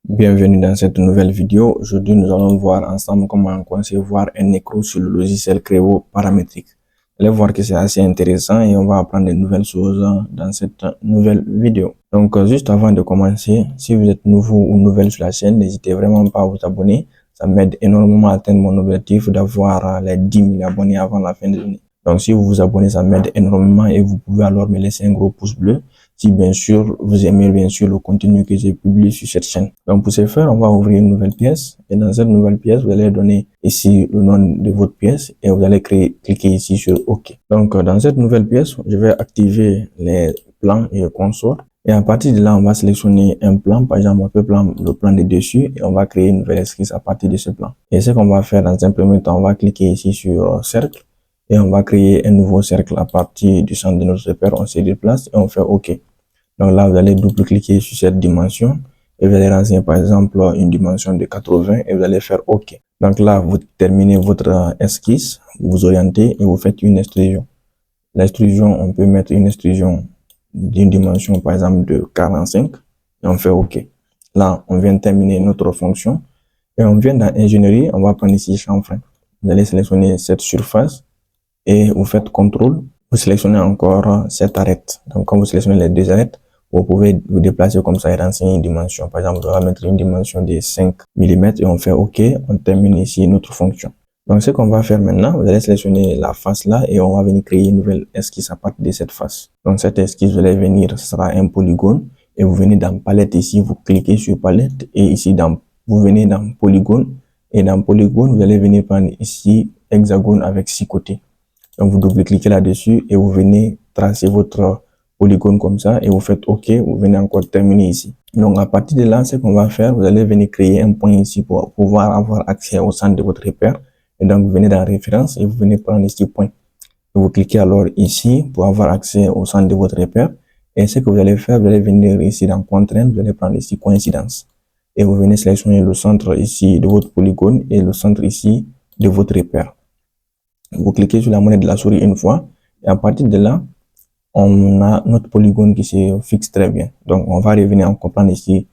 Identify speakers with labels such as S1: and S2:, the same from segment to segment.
S1: Bienvenue dans cette nouvelle vidéo. Aujourd'hui, nous allons voir ensemble comment concevoir un écran sur le logiciel Creo paramétrique. Vous allez voir que c'est assez intéressant et on va apprendre de nouvelles choses dans cette nouvelle vidéo. Donc, juste avant de commencer, si vous êtes nouveau ou nouvelle sur la chaîne, n'hésitez vraiment pas à vous abonner. Ça m'aide énormément à atteindre mon objectif d'avoir les 10 000 abonnés avant la fin de l'année. Donc, si vous vous abonnez, ça m'aide énormément et vous pouvez alors me laisser un gros pouce bleu si bien sûr vous aimez le contenu que j'ai publié sur cette chaîne. Donc pour ce faire, on va ouvrir une nouvelle pièce et dans cette nouvelle pièce, vous allez donner ici le nom de votre pièce et vous allez cliquer ici sur OK. Donc dans cette nouvelle pièce, je vais activer les plans et consorts. Et à partir de là, on va sélectionner un plan, par exemple, on peut prendre le plan de dessus et on va créer une nouvelle esquisse à partir de ce plan. Et ce qu'on va faire dans un premier temps, on va cliquer ici sur cercle et on va créer un nouveau cercle à partir du centre de notre repère. On se déplace et on fait OK. Donc là, vous allez double-cliquer sur cette dimension et vous allez renseigner par exemple une dimension de 80 et vous allez faire OK. Donc là, vous terminez votre esquisse, vous vous orientez et vous faites une extrusion. L'extrusion, on peut mettre une extrusion d'une dimension par exemple de 45 et on fait OK. Là, on vient de terminer notre fonction et on vient dans ingénierie, on va prendre ici chanfrein. Vous allez sélectionner cette surface et vous faites CTRL. Vous sélectionnez encore cette arête. Donc quand vous sélectionnez les deux arêtes, vous pouvez vous déplacer comme ça et renseigner une dimension. Par exemple, on va mettre une dimension de 5 mm et on fait OK. On termine ici notre fonction. Donc ce qu'on va faire maintenant, vous allez sélectionner la face là et on va venir créer une nouvelle esquisse à partir de cette face. Donc cette esquisse, vous allez venir, ce sera un polygone et vous venez dans palette ici, vous cliquez sur palette et ici vous venez dans polygone et dans polygone, vous allez venir prendre ici hexagone avec 6 côtés. Donc vous double-cliquez là-dessus et vous venez tracer votre polygone comme ça et vous faites OK, vous venez encore terminer ici. Donc à partir de là, ce qu'on va faire, vous allez venir créer un point ici pour pouvoir avoir accès au centre de votre repère. Et donc vous venez dans référence et vous venez prendre ici point. Et vous cliquez alors ici pour avoir accès au centre de votre repère. Et ce que vous allez faire, vous allez venir ici dans contrainte, vous allez prendre ici coïncidence. Et vous venez sélectionner le centre ici de votre polygone et le centre ici de votre repère. Vous cliquez sur la monnaie de la souris une fois et à partir de là, on a notre polygone qui se fixe très bien. Donc, on va revenir en comprendre ici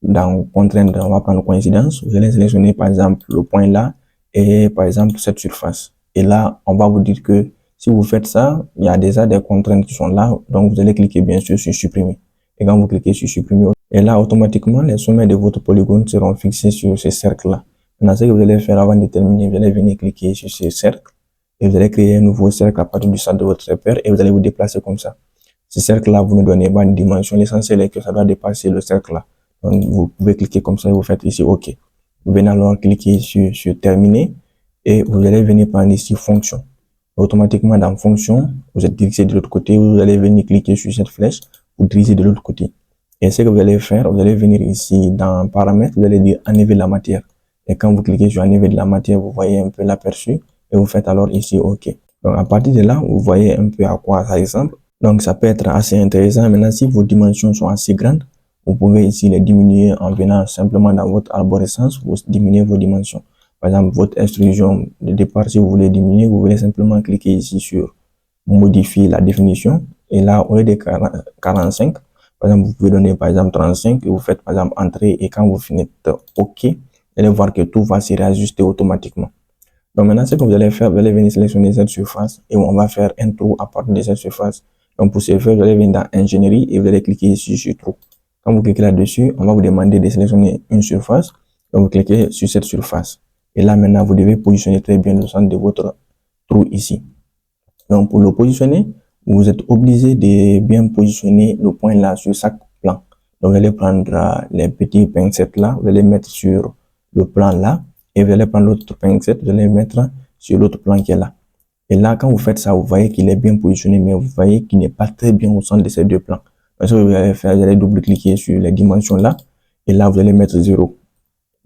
S1: dans contrainte, on va prendre coïncidence. Vous allez sélectionner par exemple le point là et par exemple cette surface. Et là, on va vous dire que si vous faites ça, il y a déjà des contraintes qui sont là. Donc, vous allez cliquer bien sûr sur supprimer. Et quand vous cliquez sur supprimer, et là, automatiquement, les sommets de votre polygone seront fixés sur ce cercle-là. Maintenant, ce que vous allez faire avant de terminer, vous allez venir cliquer sur ce cercle. Et vous allez créer un nouveau cercle à partir du centre de votre repère et vous allez vous déplacer comme ça. Ce cercle-là, vous ne donnez pas une dimension. L'essentiel est que ça doit dépasser le cercle-là. Donc, vous pouvez cliquer comme ça et vous faites ici OK. Vous venez alors cliquer sur terminer et vous allez venir prendre ici fonction. Automatiquement, dans fonction, vous êtes dirigé de l'autre côté. Vous allez venir cliquer sur cette flèche pour diriger de l'autre côté. Et ce que vous allez faire, vous allez venir ici dans paramètres, vous allez dire enlever la matière. Et quand vous cliquez sur enlever de la matière, vous voyez un peu l'aperçu. Et vous faites alors ici OK. Donc à partir de là, vous voyez un peu à quoi ça ressemble. Donc ça peut être assez intéressant. Maintenant, si vos dimensions sont assez grandes, vous pouvez ici les diminuer en venant simplement dans votre arborescence, vous diminuez vos dimensions. Par exemple, votre extrusion de départ, si vous voulez diminuer, vous voulez simplement cliquer ici sur modifier la définition. Et là, au lieu de 45, par exemple, vous pouvez donner par exemple 35 et vous faites par exemple entrée et quand vous finissez OK, vous allez voir que tout va se réajuster automatiquement. Donc maintenant, ce que vous allez faire, vous allez venir sélectionner cette surface et on va faire un trou à partir de cette surface. Donc pour ce faire, vous allez venir dans ingénierie et vous allez cliquer ici sur trou. Quand vous cliquez là-dessus, on va vous demander de sélectionner une surface. Donc vous cliquez sur cette surface. Et là maintenant, vous devez positionner très bien le centre de votre trou ici. Donc pour le positionner, vous êtes obligé de bien positionner le point là sur chaque plan. Donc vous allez prendre les petits pincettes là, vous allez mettre sur le plan là. Et vous allez prendre l'autre pincette, vous allez mettre sur l'autre plan qui est là. Et là, quand vous faites ça, vous voyez qu'il est bien positionné, mais vous voyez qu'il n'est pas très bien au centre de ces deux plans. Donc, ce que vous allez faire, vous allez double-cliquer sur les dimensions là. Et là, vous allez mettre 0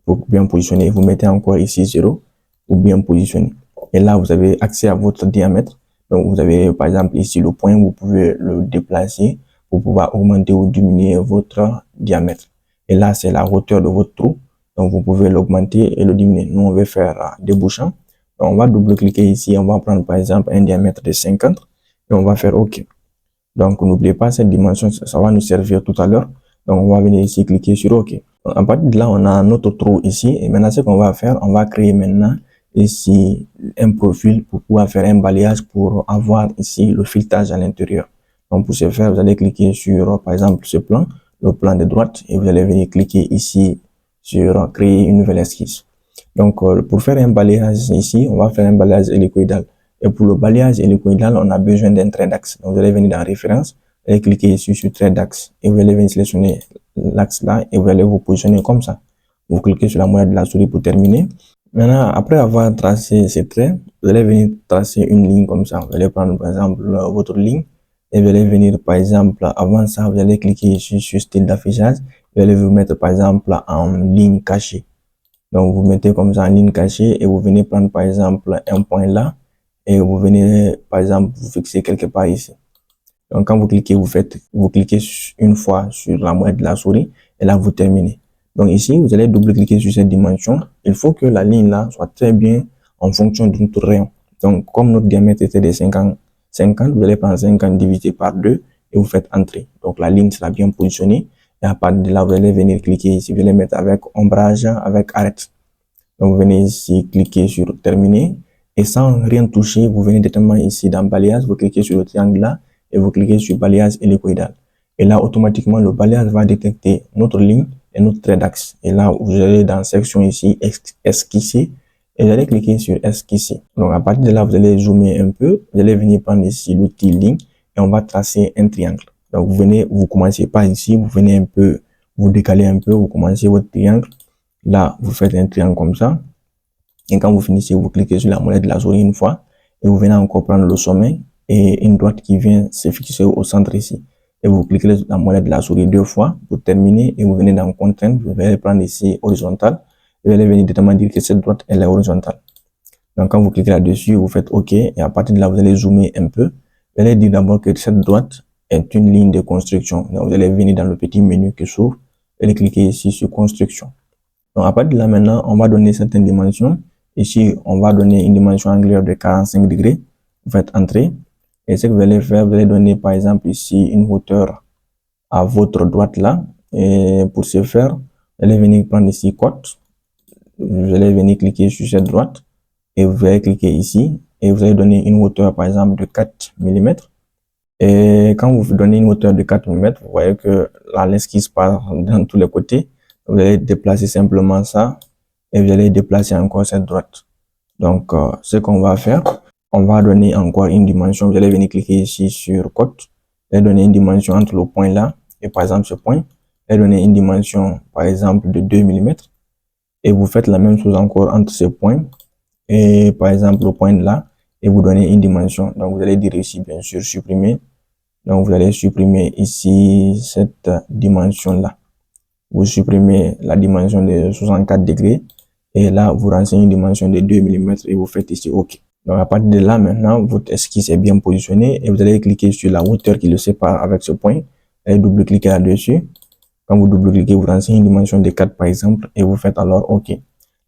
S1: pour bien positionner. Vous mettez encore ici 0 pour bien positionner. Et là, vous avez accès à votre diamètre. Donc, vous avez par exemple ici le point, vous pouvez le déplacer pour pouvoir augmenter ou diminuer votre diamètre. Et là, c'est la hauteur de votre trou. Donc, vous pouvez l'augmenter et le diminuer. Nous, on va faire débouchant. Donc, on va double-cliquer ici. On va prendre, par exemple, un diamètre de 50 et on va faire OK. Donc, n'oubliez pas cette dimension. Ça va nous servir tout à l'heure Donc, on va venir ici, cliquer sur OK. Donc, à partir de là, on a notre trou ici. Et maintenant, ce qu'on va faire, on va créer maintenant ici un profil pour pouvoir faire un balayage pour avoir ici le filetage à l'intérieur. Donc, pour ce faire, vous allez cliquer sur, par exemple, ce plan, le plan de droite, et vous allez venir cliquer ici sur créer une nouvelle esquisse. Donc, pour faire un balayage ici, on va faire un balayage hélicoïdal. Et pour le balayage hélicoïdal, on a besoin d'un trait d'axe. Donc, vous allez venir dans référence et cliquer ici sur trait d'axe. Et vous allez venir sélectionner l'axe là et vous allez vous positionner comme ça. Vous cliquez sur la molette de la souris pour terminer. Maintenant, après avoir tracé ces traits, vous allez venir tracer une ligne comme ça. Vous allez prendre par exemple votre ligne et vous allez venir par exemple, avant ça, vous allez cliquer ici sur style d'affichage. Vous allez vous mettre par exemple en ligne cachée. Donc, vous mettez comme ça en ligne cachée et vous venez prendre par exemple un point là et vous venez par exemple vous fixer quelque part ici. Donc, quand vous cliquez, vous cliquez une fois sur la molette de la souris et là, vous terminez. Donc, ici, vous allez double-cliquer sur cette dimension. Il faut que la ligne là soit très bien en fonction de notre rayon. Donc, comme notre diamètre était de 50, vous allez prendre 50 divisé par 2 et vous faites entrer. Donc, la ligne sera bien positionnée. Et à partir de là, vous allez venir cliquer ici. Vous allez mettre avec ombrage, avec arrête. Donc, vous venez ici cliquer sur terminer. Et sans rien toucher, vous venez directement ici dans balayage. Vous cliquez sur le triangle là et vous cliquez sur balayage hélicoïdal. Et là, automatiquement, le balayage va détecter notre ligne et notre trait d'axe. Et là, vous allez dans section ici, esquisser, et vous allez cliquer sur esquisser. Donc, à partir de là, vous allez zoomer un peu, vous allez venir prendre ici l'outil ligne et on va tracer un triangle. Donc, vous commencez par ici, vous venez un peu, vous décalez un peu, vous commencez votre triangle. Là, vous faites un triangle comme ça. Et quand vous finissez, vous cliquez sur la molette de la souris une fois et vous venez encore prendre le sommet et une droite qui vient se fixer au centre ici. Et vous cliquez sur la molette de la souris deux fois pour terminer et vous venez dans contrainte, vous allez prendre ici horizontal et vous allez venir directement dire que cette droite elle est horizontale. Donc quand vous cliquez là-dessus, vous faites OK et à partir de là, vous allez zoomer un peu. Vous allez dire d'abord que cette droite est une ligne de construction. Donc vous allez venir dans le petit menu qui s'ouvre et cliquer ici sur construction. Donc à partir de là maintenant, on va donner certaines dimensions. Ici, on va donner une dimension angulaire de 45 degrés. Vous faites entrer. Et ce que vous allez faire, vous allez donner par exemple ici une hauteur à votre droite là. Et pour ce faire, vous allez venir prendre ici cote. Vous allez venir cliquer sur cette droite. Et vous allez cliquer ici. Et vous allez donner une hauteur par exemple de 4 mm. Et quand vous donnez une hauteur de 4 mm, vous voyez que l'esquisse part dans tous les côtés. Vous allez déplacer simplement ça. Et vous allez déplacer encore cette droite. Donc, ce qu'on va faire, on va donner encore une dimension. Vous allez venir cliquer ici sur cote. Vous allez donner une dimension entre le point là et par exemple ce point. Vous allez donner une dimension par exemple de 2 mm. Et vous faites la même chose encore entre ce point et par exemple le point là. Et vous donnez une dimension. Donc, vous allez dire ici bien sûr supprimer. Donc, vous allez supprimer ici cette dimension là. Vous supprimez la dimension de 64 degrés. Et là, vous renseignez une dimension de 2 mm et vous faites ici OK. Donc, à partir de là, maintenant, votre esquisse est bien positionnée et vous allez cliquer sur la hauteur qui le sépare avec ce point. Et double-cliquer là-dessus. Quand vous double-cliquez, vous renseignez une dimension de 4 par exemple et vous faites alors OK.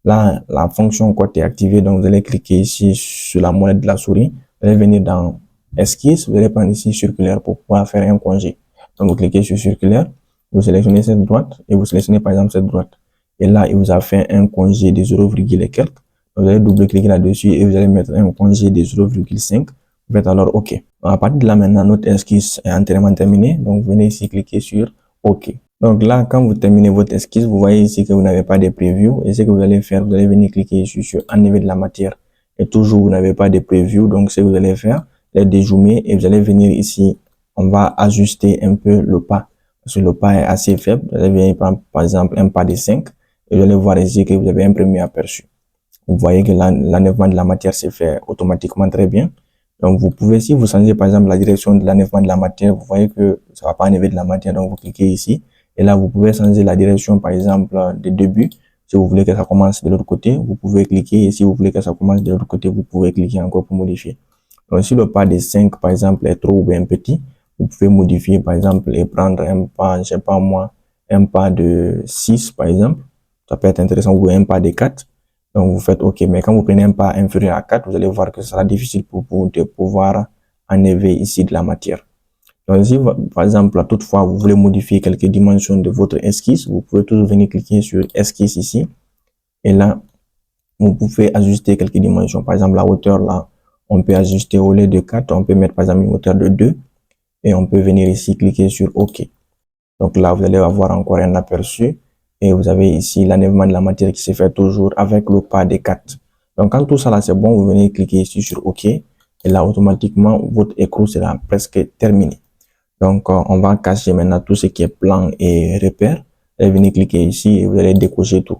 S1: Là, la fonction cote est activée. Donc, vous allez cliquer ici sur la molette de la souris. Vous allez venir dans esquisse. Vous allez prendre ici circulaire pour pouvoir faire un congé. Donc, vous cliquez sur circulaire. Vous sélectionnez cette droite et vous sélectionnez par exemple cette droite. Et là, il vous a fait un congé de 0, et quelques. Vous allez double-cliquer là-dessus et vous allez mettre un congé de 0,5. Vous faites alors OK. Donc, à partir de là, maintenant, notre esquisse est entièrement terminée. Donc, vous venez ici cliquer sur OK. Donc là, quand vous terminez votre esquisse, vous voyez ici que vous n'avez pas de preview. Et ce que vous allez faire, vous allez venir cliquer ici sur enlever de la matière. Et toujours, vous n'avez pas de preview. Donc, ce que vous allez faire, vous allez dézoomer et vous allez venir ici. On va ajuster un peu le pas. Parce que le pas est assez faible. Vous allez venir prendre, par exemple, un pas de 5. Et vous allez voir ici que vous avez un premier aperçu. Vous voyez que l'enlèvement de la matière se fait automatiquement très bien. Donc, vous pouvez, si vous changez par exemple la direction de l'enlèvement de la matière, vous voyez que ça va pas enlever de la matière. Donc, vous cliquez ici. Et là, vous pouvez changer la direction, par exemple, de début. Si vous voulez que ça commence de l'autre côté, vous pouvez cliquer. Et si vous voulez que ça commence de l'autre côté, vous pouvez cliquer encore pour modifier. Donc, si le pas de 5, par exemple, est trop ou bien petit, vous pouvez modifier, par exemple, et prendre un pas, je sais pas moi, un pas de 6, par exemple. Ça peut être intéressant, ou un pas de 4. Donc, vous faites OK. Mais quand vous prenez un pas inférieur à 4, vous allez voir que ce sera difficile pour vous de pouvoir enlever ici de la matière. Donc, si par exemple, toutefois, vous voulez modifier quelques dimensions de votre esquisse, vous pouvez toujours venir cliquer sur esquisse ici. Et là, vous pouvez ajuster quelques dimensions. Par exemple, la hauteur là, on peut ajuster au lieu de 4, on peut mettre par exemple une hauteur de 2. Et on peut venir ici cliquer sur OK. Donc là, vous allez avoir encore un aperçu. Et vous avez ici l'enlèvement de la matière qui se fait toujours avec le pas des 4. Donc quand tout ça là c'est bon, vous venez cliquer ici sur OK. Et là, automatiquement, votre écrou sera presque terminé. Donc, on va cacher maintenant tout ce qui est plan et repère. Vous allez venir cliquer ici et vous allez décocher tout.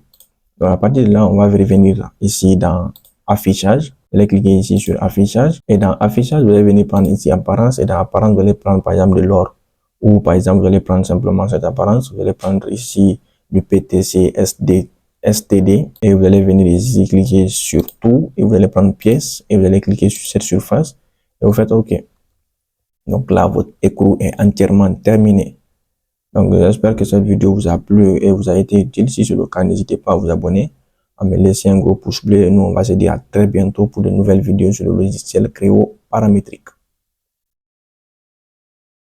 S1: Donc, à partir de là, on va revenir ici dans affichage. Vous allez cliquer ici sur affichage. Et dans affichage, vous allez venir prendre ici apparence. Et dans apparence, vous allez prendre par exemple de l'or. Ou par exemple, vous allez prendre simplement cette apparence. Vous allez prendre ici du PTC STD. Et vous allez venir ici cliquer sur tout. Et vous allez prendre pièce. Et vous allez cliquer sur cette surface. Et vous faites OK. Donc là, votre écrou est entièrement terminé. Donc, j'espère que cette vidéo vous a plu et vous a été utile. Si c'est le cas, n'hésitez pas à vous abonner, à me laisser un gros pouce bleu. Et nous, on va se dire à très bientôt pour de nouvelles vidéos sur le logiciel Creo paramétrique.